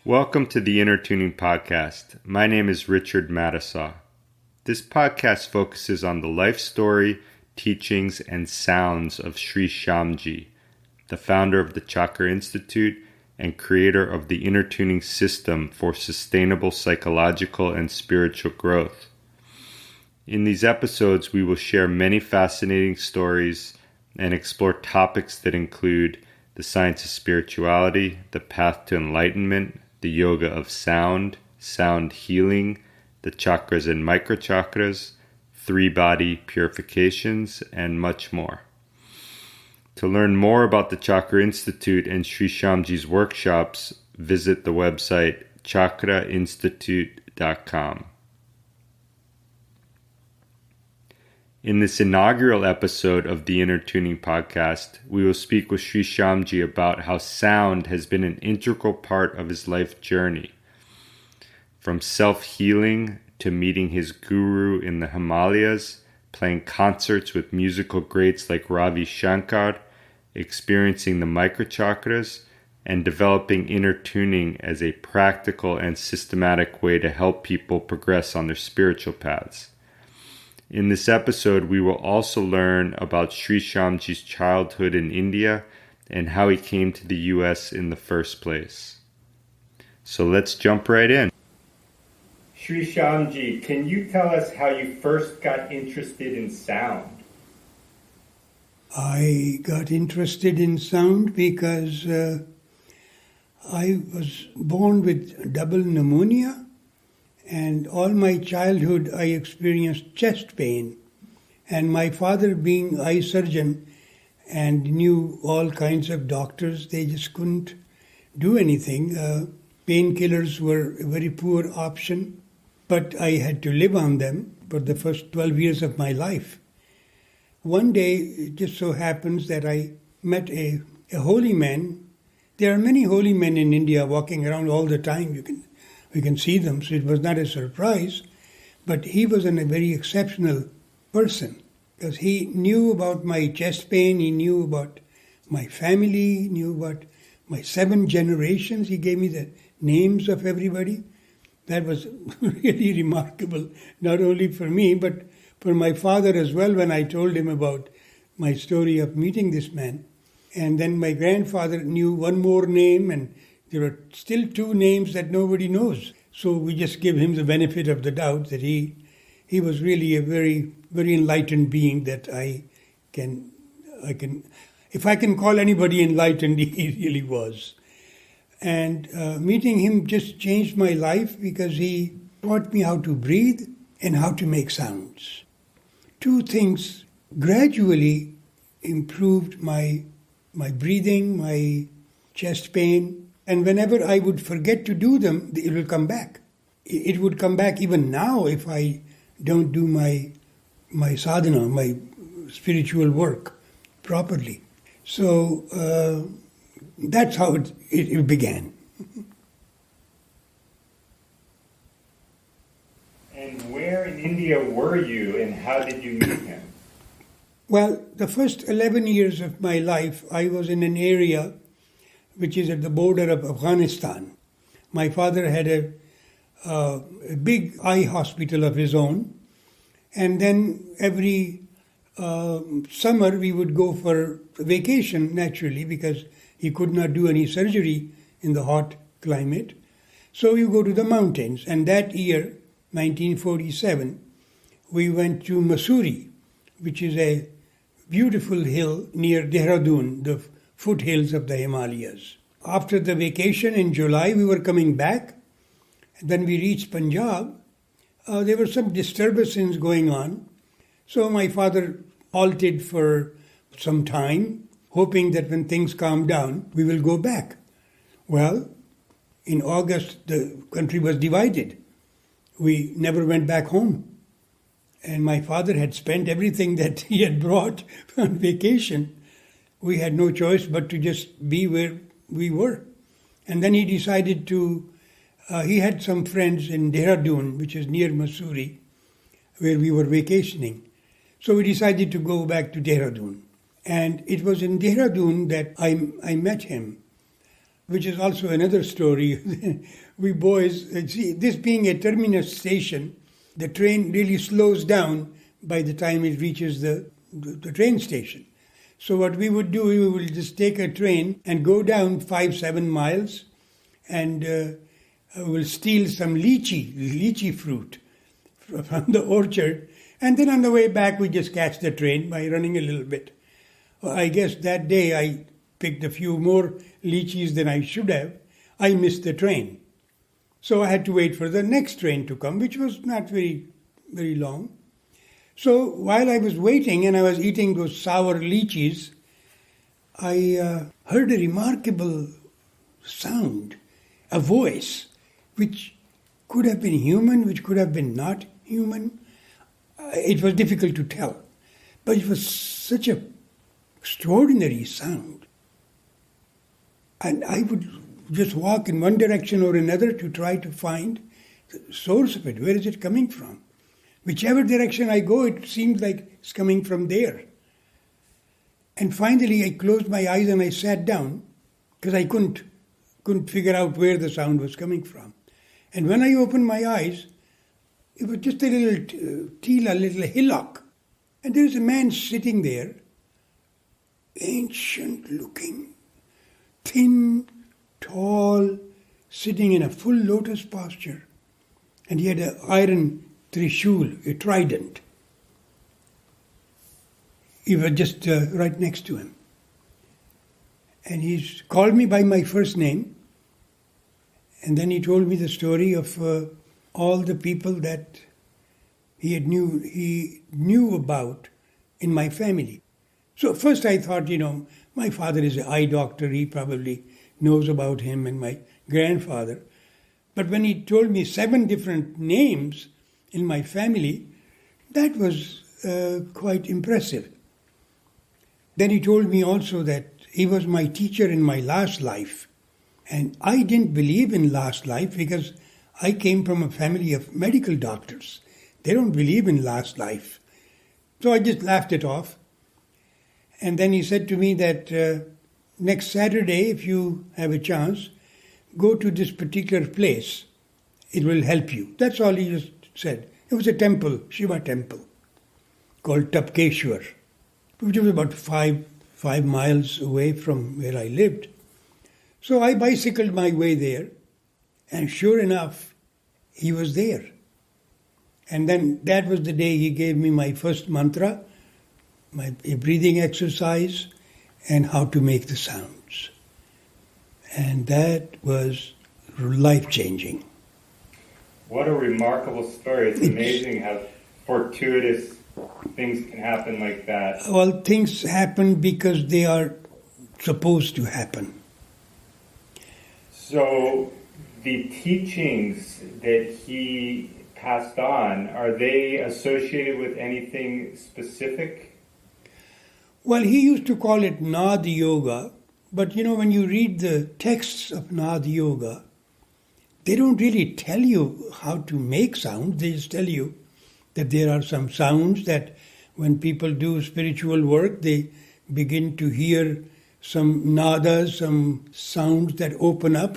Welcome to the InnerTuning podcast. My name is Richard Matisaw. This podcast focuses on the life story, teachings, and sounds of Sri Shyamji, the founder of the Chakra Institute and creator of the InnerTuning system for sustainable psychological and spiritual growth. In these episodes, we will share many fascinating stories and explore topics that include the science of spirituality, the path to enlightenment, the yoga of sound, sound healing, the chakras and microchakras, three-body purifications, and much more. To learn more about the Chakra Institute and Sri Shyamji's workshops, visit the website chakrainstitute.com. In this inaugural episode of the InnerTuning podcast, we will speak with Sri Shyamji about how sound has been an integral part of his life journey. From self-healing to meeting his guru in the Himalayas, playing concerts with musical greats like Ravi Shankar, experiencing the microchakras, and developing InnerTuning as a practical and systematic way to help people progress on their spiritual paths. In this episode, we will also learn about Sri Shyamji's childhood in India and how he came to the U.S. in the first place. So let's jump right in. Sri Shyamji, can you tell us how you first got interested in sound? I got interested in sound because I was born with double pneumonia. And all my childhood, I experienced chest pain. And my father, being eye surgeon and knew all kinds of doctors, they just couldn't do anything. Painkillers were a very poor option, but I had to live on them for the first 12 years of my life. One day, it just so happens that I met a holy man. There are many holy men in India walking around all the time. We can see them, so it was not a surprise. But he was a very exceptional person because he knew about my chest pain, he knew about my family, he knew about my 7 generations. He gave me the names of everybody. That was really remarkable, not only for me, but for my father as well when I told him about my story of meeting this man. And then my grandfather knew one more name, and there are still 2 names that nobody knows. So we just give him the benefit of the doubt that he was really a very, very enlightened being that I can, if I can call anybody enlightened, he really was. And meeting him just changed my life because he taught me how to breathe and how to make sounds. 2 things gradually improved my breathing, my chest pain. And whenever I would forget to do them, it will come back. It would come back even now if I don't do my sadhana, my spiritual work properly. So that's how it began. And where in India were you and how did you meet him? Well, the first 11 years of my life, I was in an area which is at the border of Afghanistan. My father had a big eye hospital of his own. And then every summer we would go for vacation, naturally, because he could not do any surgery in the hot climate. So you go to the mountains. And that year, 1947, we went to Mussoorie, which is a beautiful hill near Dehradun, the foothills of the Himalayas. After the vacation in July, we were coming back. Then we reached Punjab. There were some disturbances going on. So my father halted for some time, hoping that when things calm down, we will go back. Well, in August, the country was divided. We never went back home. And my father had spent everything that he had brought on vacation. We had no choice but to just be where we were. And then he decided to, he had some friends in Dehradun, which is near Mussoorie, where we were vacationing. So we decided to go back to Dehradun. And it was in Dehradun that I met him. which is also another story. We boys, see, this being a terminus station, the train really slows down by the time it reaches the train station. So what we would do, we would just take a train and go down 5-7 miles and we'll steal some lychee fruit from the orchard. And then on the way back, we just catch the train by running a little bit. Well, I guess that day I picked a few more lychees than I should have. I missed the train. So I had to wait for the next train to come, which was not very, very long. So while I was waiting and I was eating those sour lychees, I heard a remarkable sound, a voice, which could have been human, which could have been not human. It was difficult to tell. But it was such an extraordinary sound. And I would just walk in one direction or another to try to find the source of it. Where is it coming from? Whichever direction I go, it seems like it's coming from there. And finally, I closed my eyes and I sat down because I couldn't figure out where the sound was coming from. And when I opened my eyes, it was just a little tila, a little hillock. And there was a man sitting there, ancient looking, thin, tall, sitting in a full lotus posture. And he had an iron trishul, a trident. He was just right next to him. And he called me by my first name. And then he told me the story of all the people that he knew about in my family. So first I thought, my father is an eye doctor. He probably knows about him, and my grandfather. But when he told me 7 different names in my family, that was quite impressive. Then he told me also that he was my teacher in my last life. And I didn't believe in last life because I came from a family of medical doctors. They don't believe in last life. So I just laughed it off. And then he said to me that next Saturday, if you have a chance, go to this particular place. It will help you. That's all he just said. It was a temple, Shiva temple, called Tapkeshwar, which was about 5 miles away from where I lived. So I bicycled my way there, and sure enough, he was there. And then that was the day he gave me my first mantra, a breathing exercise, and how to make the sounds. And that was life-changing. What a remarkable story. It's amazing how fortuitous things can happen like that. Well, things happen because they are supposed to happen. So the teachings that he passed on, are they associated with anything specific? Well, he used to call it naada yoga, but when you read the texts of naada yoga, they don't really tell you how to make sounds. They just tell you that there are some sounds that when people do spiritual work, they begin to hear some nadas, some sounds that open up,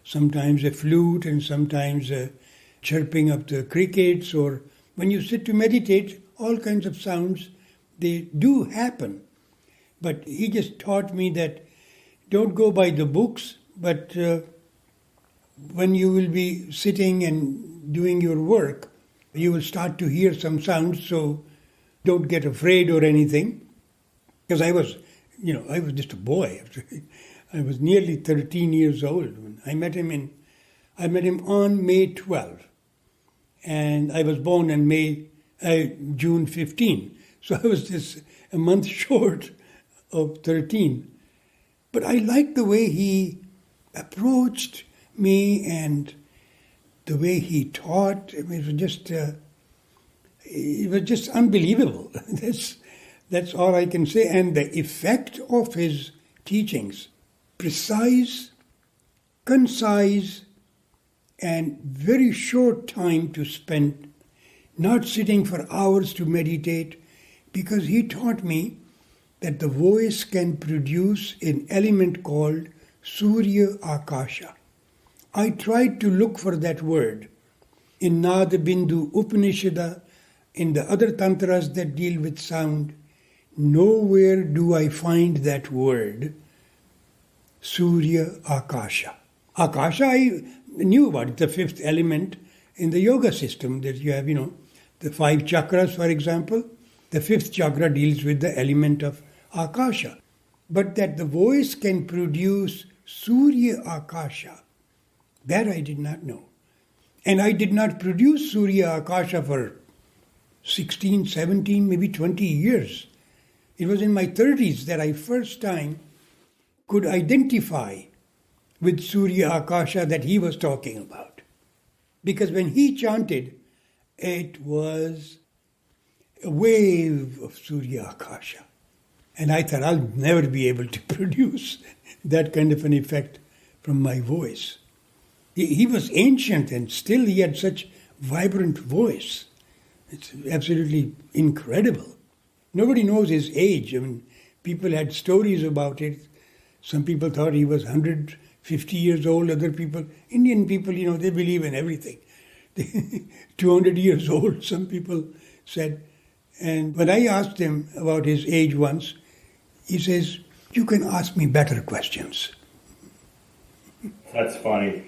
sometimes a flute and sometimes a chirping of the crickets, or when you sit to meditate, all kinds of sounds, they do happen. But he just taught me that don't go by the books, but when you will be sitting and doing your work, you will start to hear some sounds, so don't get afraid or anything. Because I was just a boy. I was nearly 13 years old when I met him on May 12, and I was born on June 15. So I was just a month short of 13. But I liked the way he approached me and the way he taught. It was just unbelievable. That's all I can say. And the effect of his teachings, precise, concise, and very short time to spend, not sitting for hours to meditate, because he taught me that the voice can produce an element called Surya Akasha. I tried to look for that word in Naada Bindu Upanishada, in the other tantras that deal with sound. Nowhere do I find that word, Surya Akasha. Akasha, I knew about it, the fifth element in the yoga system that you have, the 5 chakras, for example. The 5th chakra deals with the element of Akasha. But that the voice can produce Surya Akasha, that I did not know. And I did not produce Surya Akasha for 16, 17, maybe 20 years. It was in my 30s that I first time could identify with Surya Akasha that he was talking about. Because when he chanted, it was a wave of Surya Akasha. And I thought, I'll never be able to produce that kind of an effect from my voice. He was ancient and still he had such vibrant voice. It's absolutely incredible. Nobody knows his age. I mean, people had stories about it. Some people thought he was 150 years old. Other people, Indian people, they believe in everything. 200 years old, some people said. And when I asked him about his age once, he says, "You can ask me better questions." That's funny.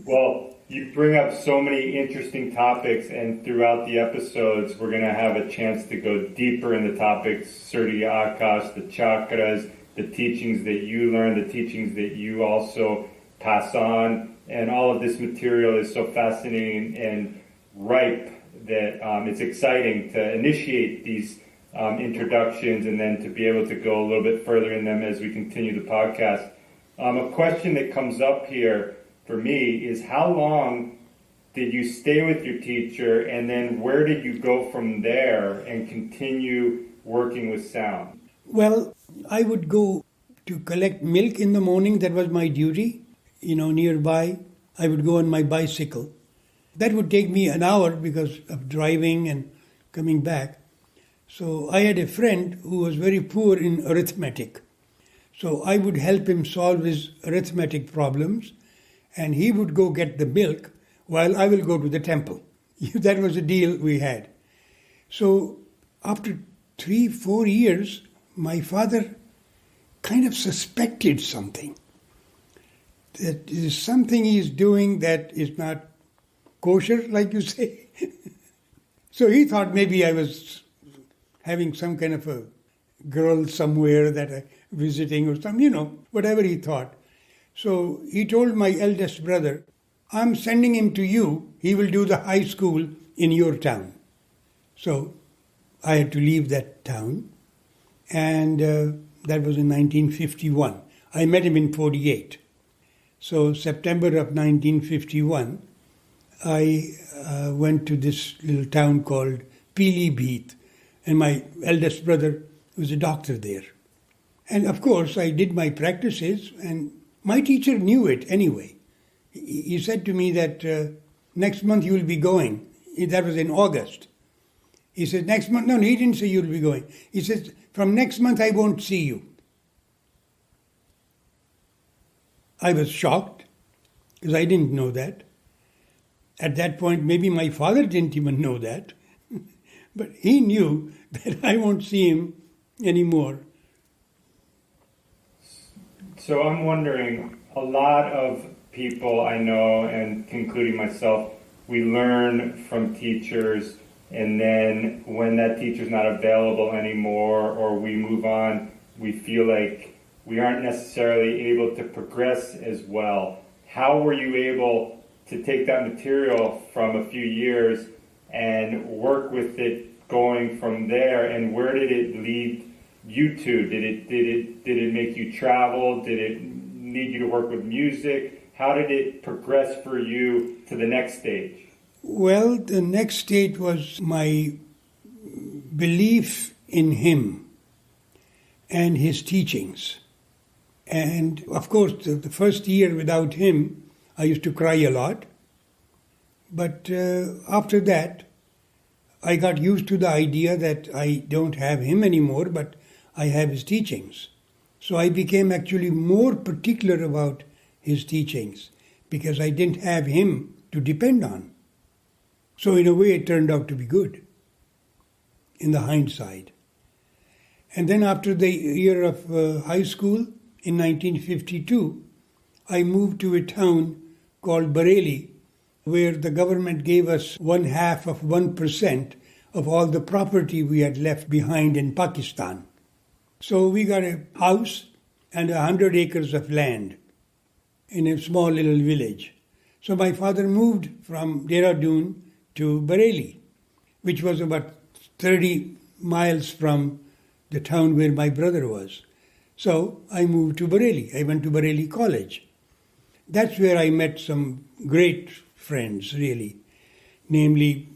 Well, you bring up so many interesting topics, and throughout the episodes, we're going to have a chance to go deeper in the topics, Surya Akash, the chakras, the teachings that you learn, the teachings that you also pass on, and all of this material is so fascinating and ripe that it's exciting to initiate these introductions and then to be able to go a little bit further in them as we continue the podcast. A question that comes up here for me is, how long did you stay with your teacher, and then where did you go from there and continue working with sound? Well, I would go to collect milk in the morning. That was my duty, nearby. I would go on my bicycle. That would take me an hour because of driving and coming back. So I had a friend who was very poor in arithmetic. So I would help him solve his arithmetic problems, and he would go get the milk while I will go to the temple. That was a deal we had. So after 3-4 years, my father kind of suspected something. That there's something he's doing that is not kosher, like you say. So he thought maybe I was having some kind of a girl somewhere that I visiting or something, whatever he thought. So he told my eldest brother, "I'm sending him to you. He will do the high school in your town." So I had to leave that town, and that was in 1951. I met him in 48. So September of 1951, I went to this little town called Pilibhit, and my eldest brother was a doctor there. And of course, I did my practices, and my teacher knew it anyway. He said to me that next month you will be going. That was in August. He said, next month, no, he didn't say you'll be going. He said, from next month I won't see you. I was shocked because I didn't know that. At that point, maybe my father didn't even know that. But he knew that I won't see him anymore. So I'm wondering, a lot of people I know, and including myself, we learn from teachers, and then when that teacher's not available anymore or we move on, we feel like we aren't necessarily able to progress as well. How were you able to take that material from a few years and work with it going from there, and where did it lead you to? Did it make you travel? Did it need you to work with music? How did it progress for you to the next stage? Well, the next stage was my belief in him and his teachings. And of course, the first year without him, I used to cry a lot. But after that, I got used to the idea that I don't have him anymore, but I have his teachings. So I became actually more particular about his teachings because I didn't have him to depend on. So in a way it turned out to be good in the hindsight. And then after the year of high school in 1952, I moved to a town called Bareilly, where the government gave us 0.5% of all the property we had left behind in Pakistan. So we got a house and 100 acres of land in a small little village. So my father moved from Dehradun to Bareilly, which was about 30 miles from the town where my brother was. So I moved to Bareilly. I went to Bareilly College. That's where I met some great friends, really, namely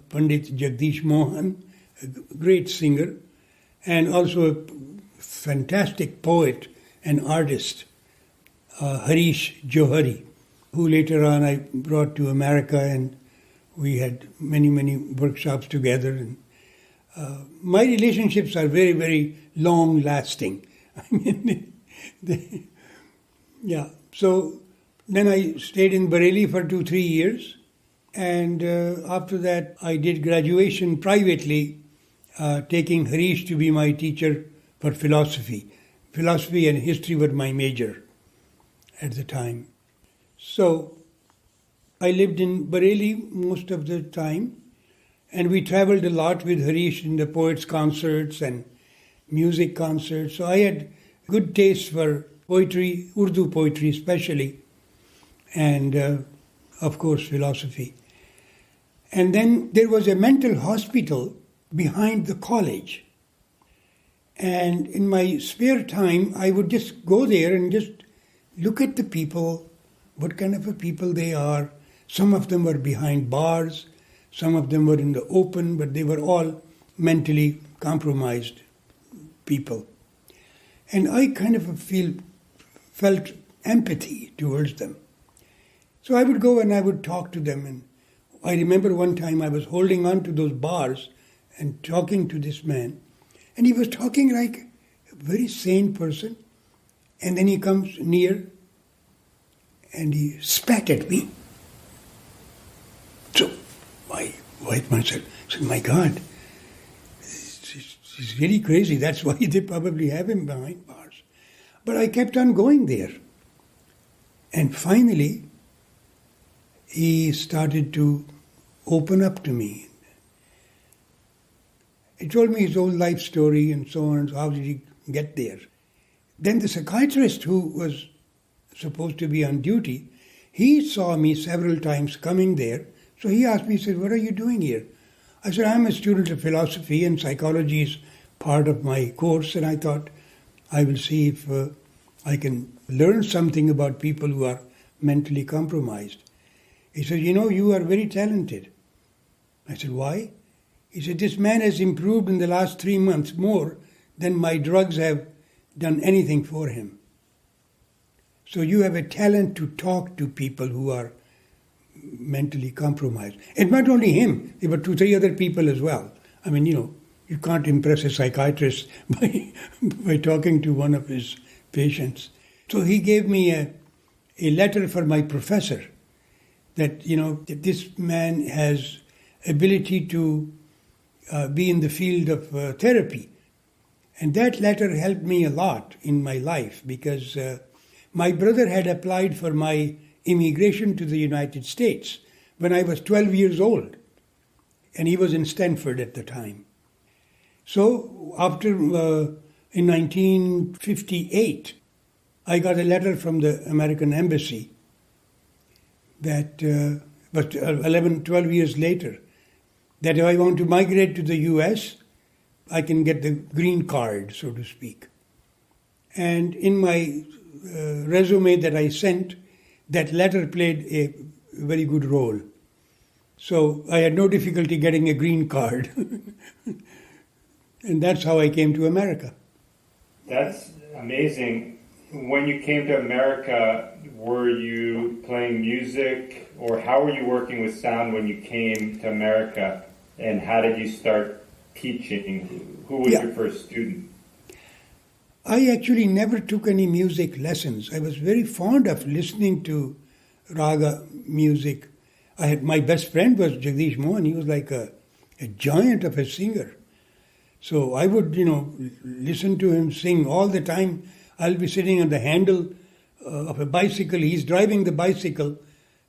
Pandit Jagdish Mohan, a great singer, and also a fantastic poet and artist, Harish Johari, who later on I brought to America, and we had many, many workshops together. And my relationships are very, very long-lasting. I mean, yeah. So then I stayed in Bareilly for 2-3 years, and after that I did graduation privately, taking Harish to be my teacher for philosophy. Philosophy and history were my major at the time. So I lived in Bareilly most of the time, and we traveled a lot with Harish in the poets' concerts and music concerts. So I had good taste for poetry, Urdu poetry especially, and of course philosophy. And then there was a mental hospital behind the college. And in my spare time, I would just go there and just look at the people, what kind of a people they are. Some of them were behind bars, some of them were in the open, but they were all mentally compromised people. And I kind of felt empathy towards them. So I would go and I would talk to them. And I remember one time I was holding on to those bars and talking to this man. And he was talking like a very sane person. And then he comes near and he spat at me. So my wife myself said, my God, he's really crazy. That's why they probably have him behind bars. But I kept on going there. And finally, he started to open up to me. He told me his whole life story and so on, how did he get there. Then the psychiatrist who was supposed to be on duty, he saw me several times coming there. So he asked me, he said, what are you doing here? I said, I'm a student of philosophy and psychology is part of my course, and I thought I will see if I can learn something about people who are mentally compromised. He said, you are very talented. I said, why? He said, this man has improved in the last 3 months more than my drugs have done anything for him. So you have a talent to talk to people who are mentally compromised. And not only him, there were 2-3 other people as well. I mean, you can't impress a psychiatrist by talking to one of his patients. So he gave me a letter for my professor that, that this man has ability to be in the field of therapy. And that letter helped me a lot in my life because my brother had applied for my immigration to the United States when I was 12 years old. And he was in Stanford at the time. So after, in 1958, I got a letter from the American Embassy that was 12 years later, that if I want to migrate to the US, I can get the green card, so to speak. And in my resume that I sent, that letter played a very good role. So I had no difficulty getting a green card. And that's how I came to America. That's amazing. When you came to America, were you playing music, or how were you working with sound when you came to America? And how did you start teaching? Who was your first student? I actually never took any music lessons. I was very fond of listening to raga music. My best friend was Jagdish Mohan. He was like a giant of a singer. So I would, listen to him sing all the time. I'll be sitting on the handle of a bicycle. He's driving the bicycle,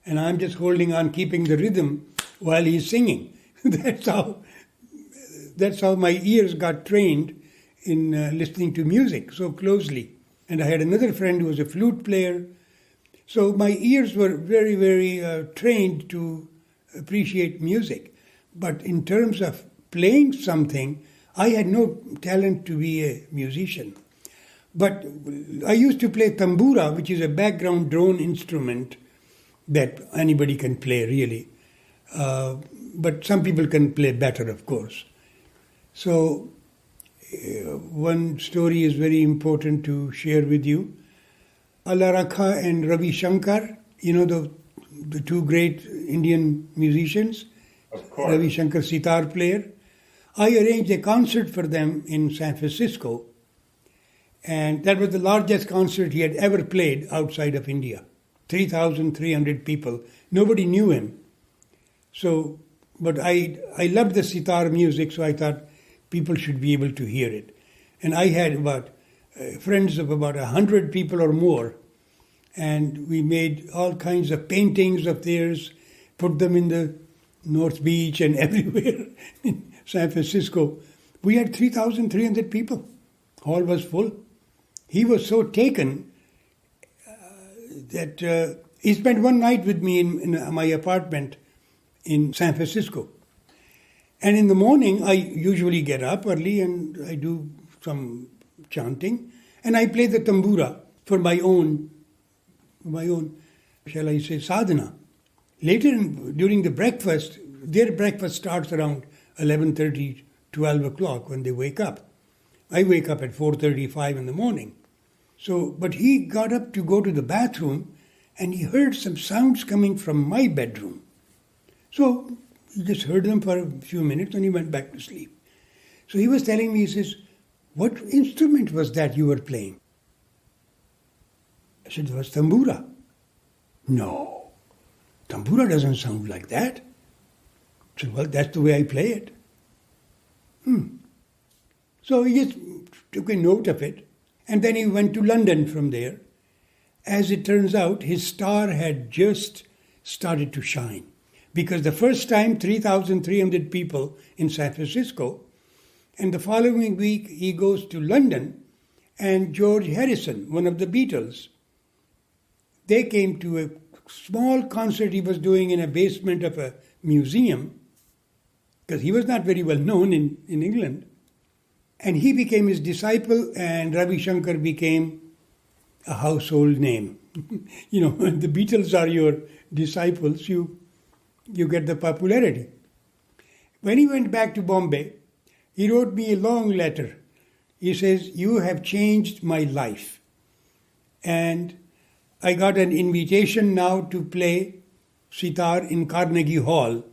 and I'm just holding on, keeping the rhythm while he's singing. That's how my ears got trained in listening to music so closely. And I had another friend who was a flute player. So my ears were very, very trained to appreciate music. But in terms of playing something, I had no talent to be a musician. But I used to play tambura, which is a background drone instrument that anybody can play, really. But some people can play better, of course. So one story is very important to share with you. Allah Rakha and Ravi Shankar, the two great Indian musicians. Of course. Ravi Shankar, sitar player. I arranged a concert for them in San Francisco, and that was the largest concert he had ever played outside of India. 3,300 people. Nobody knew him. So, but I loved the sitar music, so I thought people should be able to hear it. And I had about friends of about 100 people or more, and we made all kinds of paintings of theirs, put them in the North Beach and everywhere in San Francisco. We had 3,300 people. Hall was full. He was so taken that he spent one night with me in my apartment in San Francisco. And in the morning, I usually get up early and I do some chanting. And I play the tambura for my own, shall I say, sadhana. Later, during the breakfast, their breakfast starts around 11:30, 12 o'clock when they wake up. I wake up at 4:35 in the morning. So, but he got up to go to the bathroom and he heard some sounds coming from my bedroom. So he just heard them for a few minutes and he went back to sleep. So he was telling me, he says, "What instrument was that you were playing?" I said, "It was tambura." "No, tambura doesn't sound like that." I said, "Well, that's the way I play it." So he just took a note of it, and then he went to London from there. As it turns out, his star had just started to shine, because the first time 3,300 people in San Francisco, and the following week he goes to London, and George Harrison, one of the Beatles, they came to a small concert he was doing in a basement of a museum, because he was not very well known in England. And he became his disciple, and Ravi Shankar became a household name. The Beatles are your disciples, you get the popularity. When he went back to Bombay, he wrote me a long letter. He says, "You have changed my life." And I got an invitation now to play sitar in Carnegie Hall,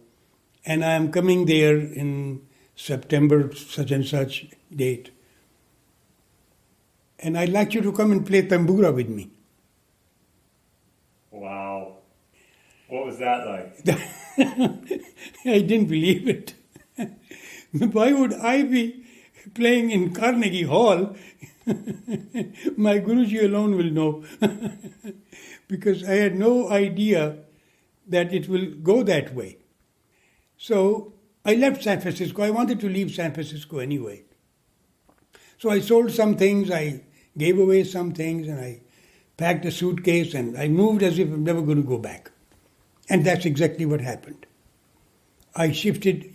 and I am coming there in September such and such date. And I'd like you to come and play tambura with me. Wow. What was that like? I didn't believe it. Why would I be playing in Carnegie Hall? My Guruji alone will know. Because I had no idea that it will go that way. So I left San Francisco. I wanted to leave San Francisco anyway. So I sold some things, I gave away some things, and I packed a suitcase, and I moved as if I'm never going to go back. And that's exactly what happened. I shifted,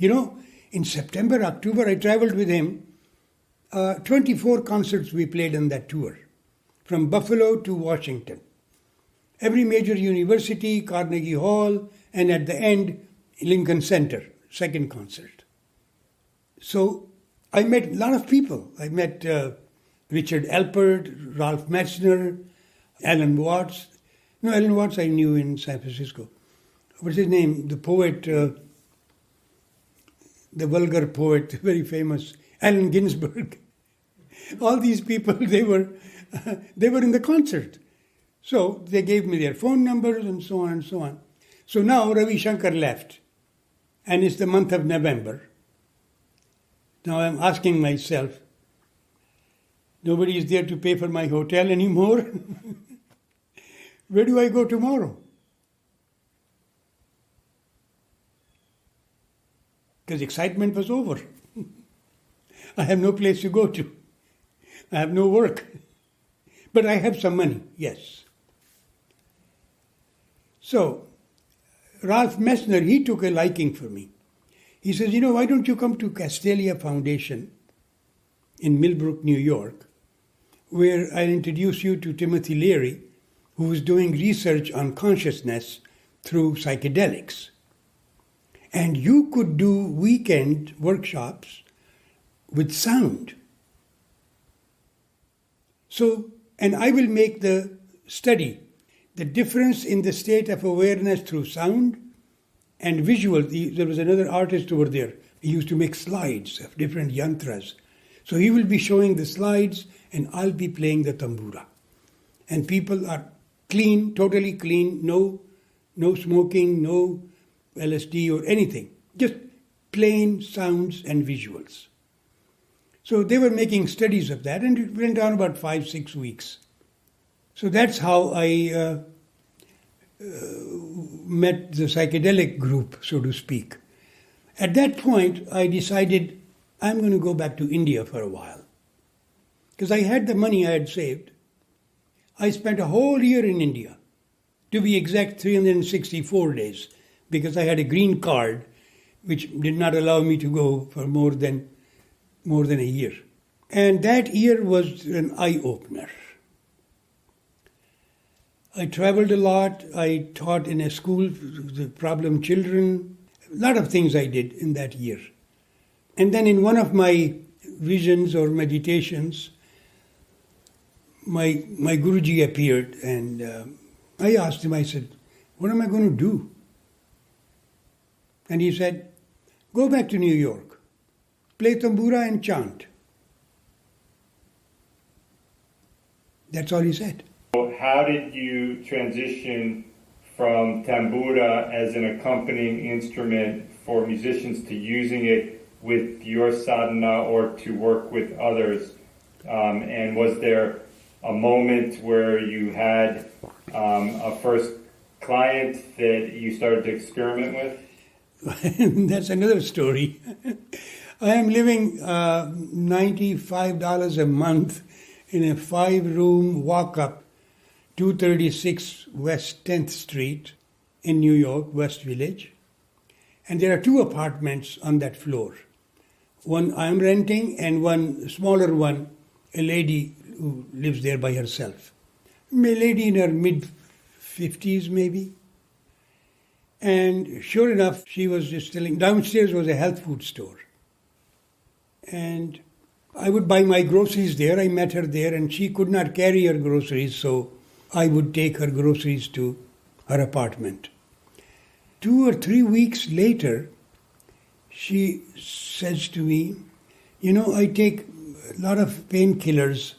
in September, October, I traveled with him. 24 concerts we played on that tour, from Buffalo to Washington. Every major university, Carnegie Hall, and at the end, Lincoln Center, second concert. So I met a lot of people. I met Richard Alpert, Ralph Metzner, Alan Watts. No, Alan Watts I knew in San Francisco. What's his name? The poet, the vulgar poet, very famous, Allen Ginsberg. All these people, they were in the concert. So they gave me their phone numbers and so on and so on. So now Ravi Shankar left, and it's the month of November. Now I'm asking myself, nobody is there to pay for my hotel anymore. Where do I go tomorrow? Because excitement was over. I have no place to go to. I have no work. But I have some money, yes. So, Ralph Messner, he took a liking for me. He says, why don't you come to Castelia Foundation in Millbrook, New York, where I'll introduce you to Timothy Leary, who is doing research on consciousness through psychedelics. And you could do weekend workshops with sound. So, and I will make the study, the difference in the state of awareness through sound and visual. There was another artist over there. He used to make slides of different yantras. So he will be showing the slides and I'll be playing the tambura. And people are clean, totally clean, no smoking, no LSD or anything. Just plain sounds and visuals. So they were making studies of that, and it went on about 5-6 weeks. So that's how I met the psychedelic group, so to speak. At that point, I decided I'm going to go back to India for a while. Because I had the money I had saved. I spent a whole year in India. To be exact, 364 days. Because I had a green card, which did not allow me to go for more than a year. And that year was an eye-opener. I traveled a lot. I taught in a school, the problem children. A lot of things I did in that year. And then in one of my visions or meditations, my Guruji appeared, and I asked him, I said, what am I going to do? And he said, go back to New York, play tambura and chant. That's all he said. How did you transition from tambura as an accompanying instrument for musicians to using it with your sadhana or to work with others? And was there a moment where you had a first client that you started to experiment with? That's another story. I am living $95 a month in a 5-room walk-up, 236 West 10th Street in New York, West Village. And there are 2 apartments on that floor. One I'm renting and one smaller one, a lady who lives there by herself. A lady in her mid-50s maybe. And sure enough, she was just telling, downstairs was a health food store. And I would buy my groceries there. I met her there, and she could not carry her groceries, so I would take her groceries to her apartment. 2 or 3 weeks later, she says to me, I take a lot of painkillers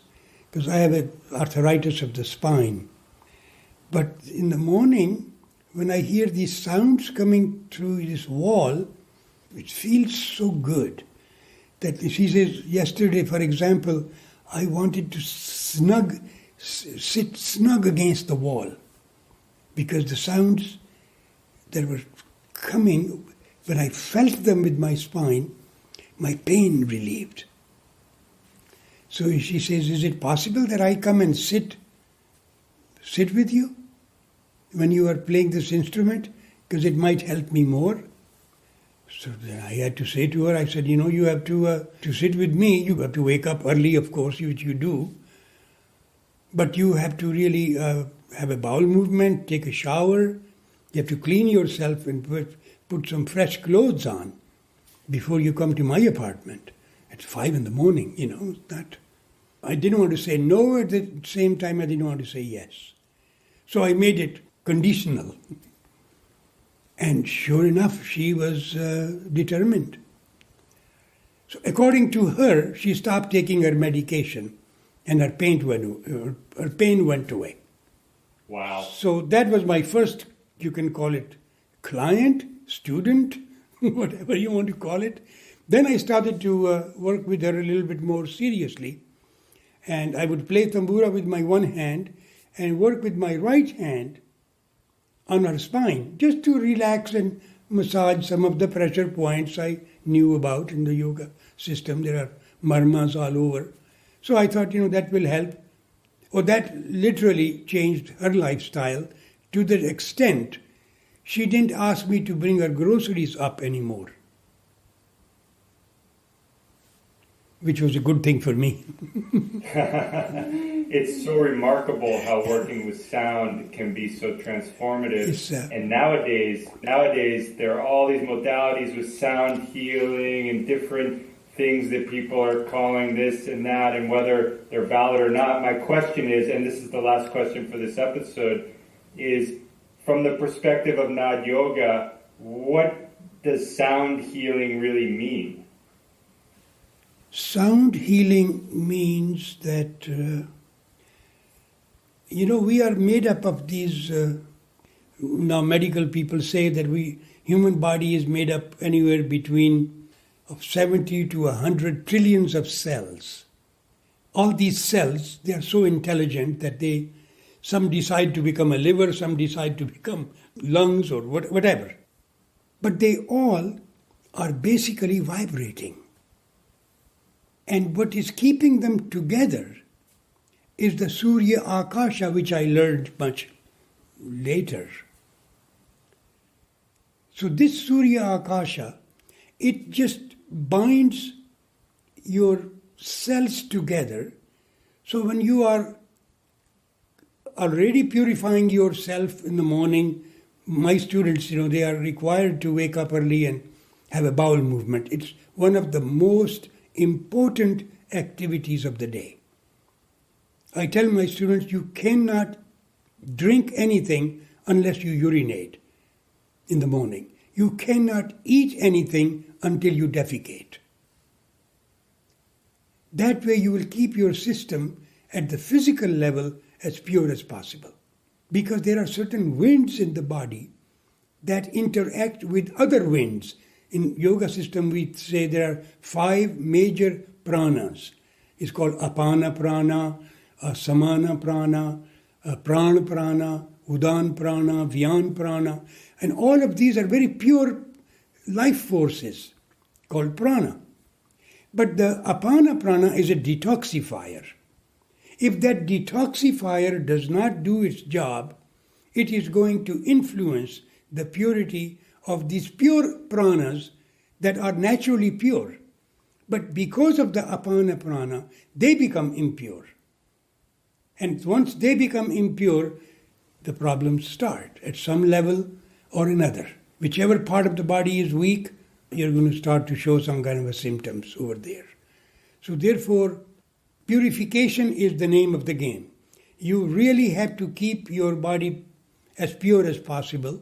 because I have arthritis of the spine. But in the morning, when I hear these sounds coming through this wall, it feels so good that she says, yesterday, for example, I wanted to sit snug against the wall because the sounds that were coming, when I felt them with my spine, my pain relieved. So she says, is it possible that I come and sit with you when you are playing this instrument? Because it might help me more. So then I had to say to her, I said, you have to sit with me. You have to wake up early, of course, which you do. But you have to really have a bowel movement, take a shower. You have to clean yourself and put some fresh clothes on before you come to my apartment at 5 a.m, That I didn't want to say no, at the same time I didn't want to say yes. So I made it conditional. And sure enough, she was determined. So according to her, she stopped taking her medication and her pain went away. Wow. So that was my first, you can call it client, student, whatever you want to call it. Then I started to work with her a little bit more seriously. And I would play tambura with my one hand and work with my right hand on her spine, just to relax and massage some of the pressure points I knew about in the yoga system. There are marmas all over. So I thought, that will help. Or that literally changed her lifestyle to the extent she didn't ask me to bring her groceries up anymore, which was a good thing for me. It's so remarkable how working with sound can be so transformative. And nowadays there are all these modalities with sound healing and different things that people are calling this and that, and whether they're valid or not. My question is, and this is the last question for this episode, is from the perspective of Naad Yoga, what does sound healing really mean? Sound healing means that, we are made up of these, now medical people say that human body is made up anywhere between of 70 to 100 trillions of cells. All these cells, they are so intelligent that some decide to become a liver, some decide to become lungs or whatever. But they all are basically vibrating. And what is keeping them together is the Surya Akasha, which I learned much later. So this Surya Akasha, it just binds your cells together. So when you are already purifying yourself in the morning, my students, they are required to wake up early and have a bowel movement. It's one of the most important activities of the day. I tell my students, you cannot drink anything unless you urinate in the morning. You cannot eat anything until you defecate. That way you will keep your system at the physical level as pure as possible. Because there are certain winds in the body that interact with other winds. In yoga system we say there are 5 major pranas. It's called apana prana, samana prana, prana prana, udan prana, vyan prana. And all of these are very pure life forces called prana. But the apana prana is a detoxifier. If that detoxifier does not do its job, it is going to influence the purity of these pure pranas that are naturally pure. But because of the apana prana, they become impure. And once they become impure, the problems start at some level or another. Whichever part of the body is weak, you're going to start to show some kind of a symptoms over there. So therefore, purification is the name of the game. You really have to keep your body as pure as possible.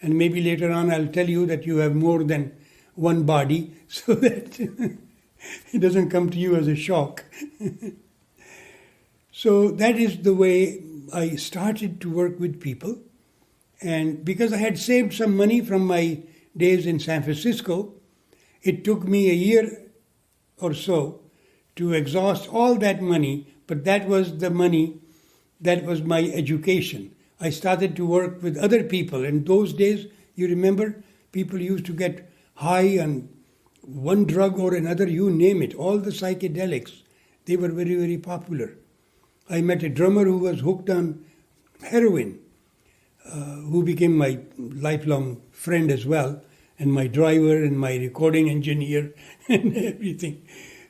And maybe later on I'll tell you that you have more than one body so that it doesn't come to you as a shock. So that is the way I started to work with people. And because I had saved some money from my days in San Francisco, it took me a year or so to exhaust all that money, but that was the money, that was my education. I started to work with other people. In those days, you remember, people used to get high on one drug or another, you name it, all the psychedelics. They were very, very popular. I met a drummer who was hooked on heroin, who became my lifelong friend as well, and my driver and my recording engineer and everything.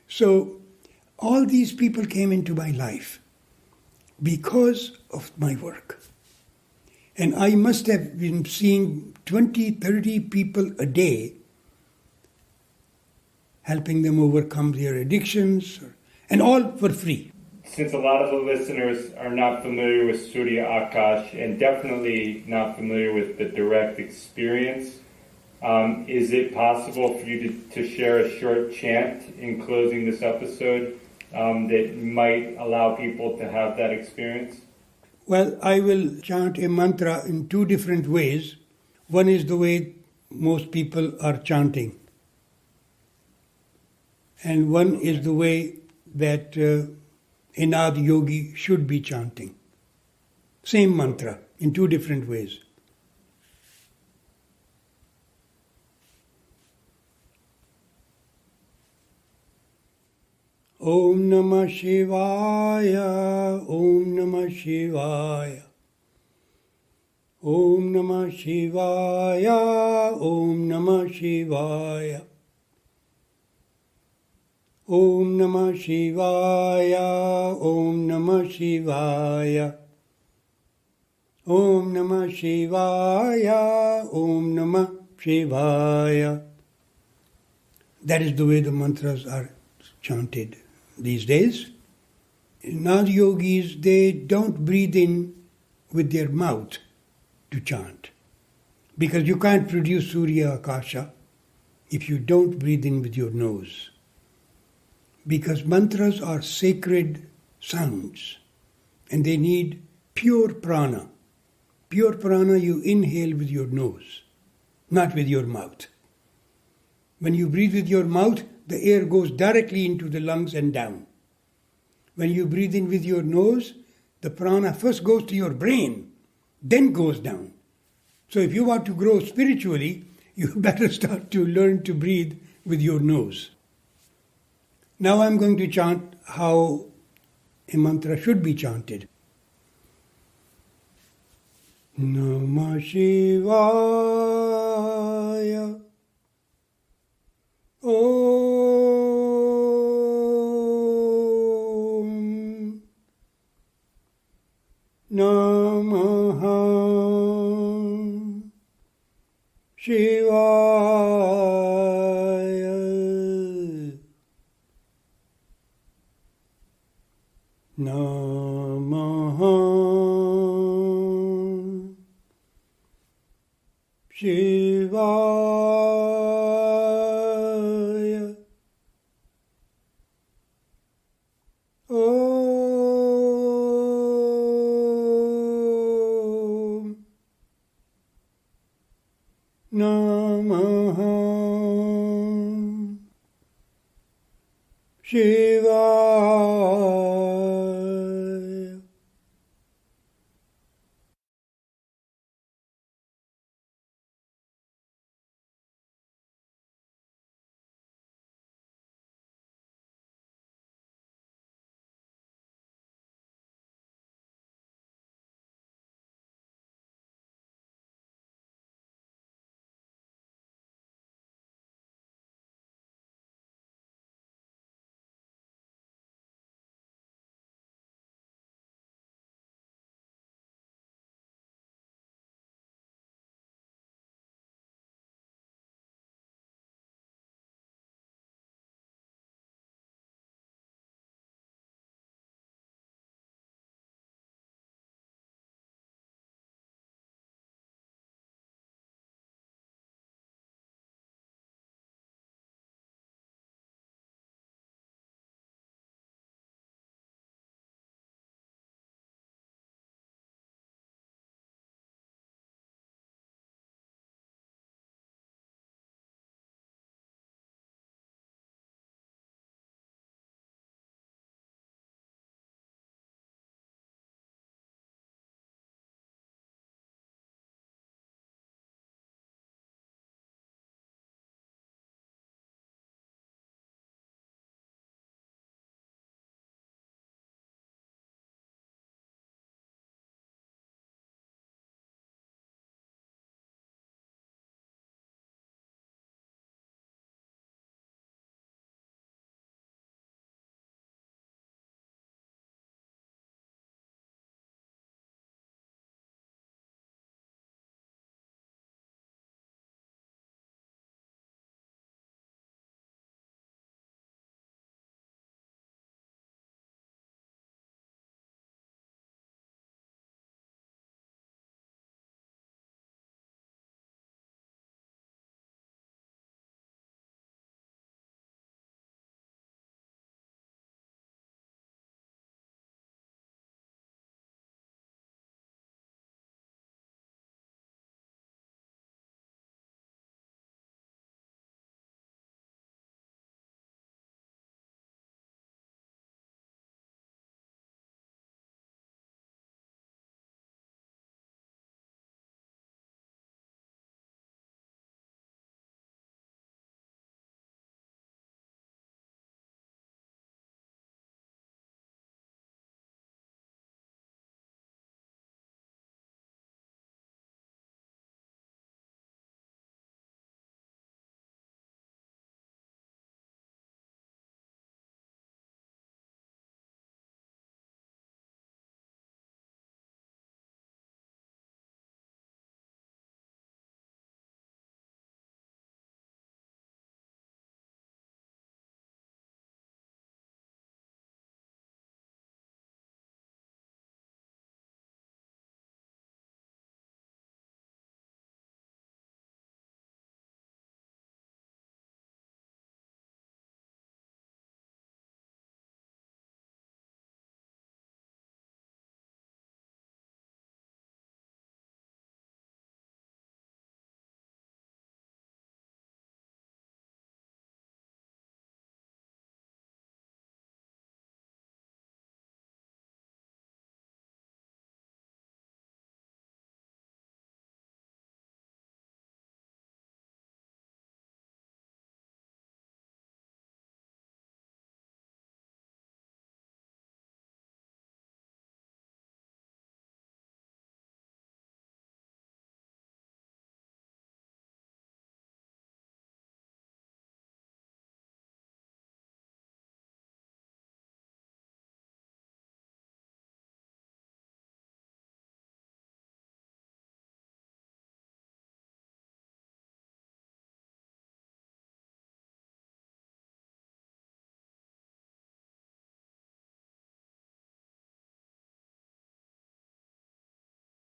So all these people came into my life because of my work. And I must have been seeing 20, 30 people a day, helping them overcome their addictions, and all for free. Since a lot of the listeners are not familiar with Surya Akash and definitely not familiar with the direct experience, Is it possible for you to share a short chant in closing this episode that might allow people to have that experience? Well, I will chant a mantra in two different ways. One is the way most people are chanting, and one is the way that a naada yogi should be chanting. Same mantra in two different ways. Om Namah Shivaya, Om Namah Shivaya. Om Namah Shivaya, Om Namah Shivaya. Om Namah Shivaya, Om Namah Shivaya. Om Namah Shivaya, Om Namah Shivaya. That is the way the mantras are chanted these days. Naada yogis, they don't breathe in with their mouth to chant, because you can't produce Surya Akasha if you don't breathe in with your nose. Because mantras are sacred sounds and they need pure prana. Pure prana you inhale with your nose, not with your mouth. When you breathe with your mouth, the air goes directly into the lungs and down. When you breathe in with your nose, the prana first goes to your brain, then goes down. So if you want to grow spiritually, you better start to learn to breathe with your nose. Now I'm going to chant how a mantra should be chanted. Namah Shivaya. Om Namah Shivaya. Namah Shivaya. Om Namah Shivaya.